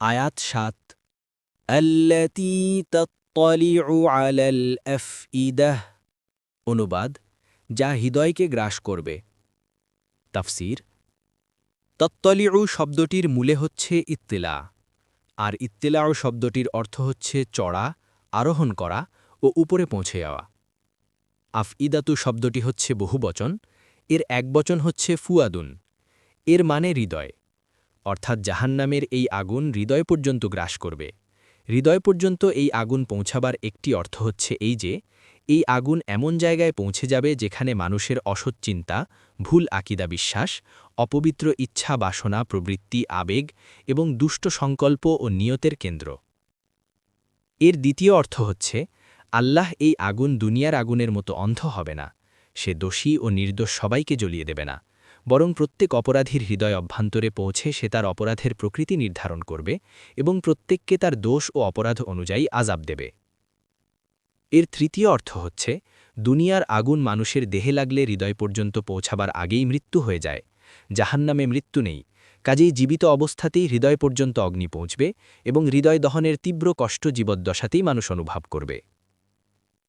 আয়াত ৭ আল্লাতী তাত্তালিউ আলাল আফইদাহ অনুবাদ যা হৃদয়কে গ্রাস করবে। তাফসীর তাত্তালিউ শব্দটির মূলে হচ্ছে ইত্তিলা, আর ইত্তিলাউ শব্দটির অর্থ হচ্ছে চড়া, আরোহণ করা ও উপরে পৌঁছে যাওয়া। আফইদাতু শব্দটি হচ্ছে বহুবচন, এর একবচন হচ্ছে ফুয়াদুন, এর মানে হৃদয়, অর্থাৎ জাহান্নামের এই আগুন হৃদয় পর্যন্ত গ্রাস করবে। হৃদয় পর্যন্ত এই আগুন পৌঁছাবার একটি অর্থ হচ্ছে এই যে, এই আগুন এমন জায়গায় পৌঁছে যাবে যেখানে মানুষের অসৎ চিন্তা, ভুল আকিদা বিশ্বাস, অপবিত্র ইচ্ছা বাসনা প্রবৃত্তি আবেগ এবং দুষ্ট সংকল্প ও নিয়তের কেন্দ্র। এর দ্বিতীয় অর্থ হচ্ছে, আল্লাহ এই আগুন দুনিয়ার আগুনের মতো অন্ধ হবে না, সে দোষী ও নির্দোষ সবাইকে জ্বলিয়ে দেবে না, বরং প্রত্যেক অপরাধীর হৃদয় অভ্যন্তরে পৌঁছে সে তার অপরাধের প্রকৃতি নির্ধারণ করবে এবং প্রত্যেককে তার দোষ ও অপরাধ অনুযায়ী আযাব দেবে। এর তৃতীয় অর্থ হচ্ছে, দুনিয়ার আগুন মানুষের দেহে লাগলে হৃদয় পর্যন্ত পৌঁছাবার আগেই মৃত্যু হয়ে যায়। জাহান্নামে মৃত্যু নেই, কাজেই জীবিত অবস্থাতেই হৃদয় পর্যন্ত অগ্নি পৌঁছবে এবং হৃদয় দহনের তীব্র কষ্ট জীবদ্দশাতেই মানুষ অনুভব করবে।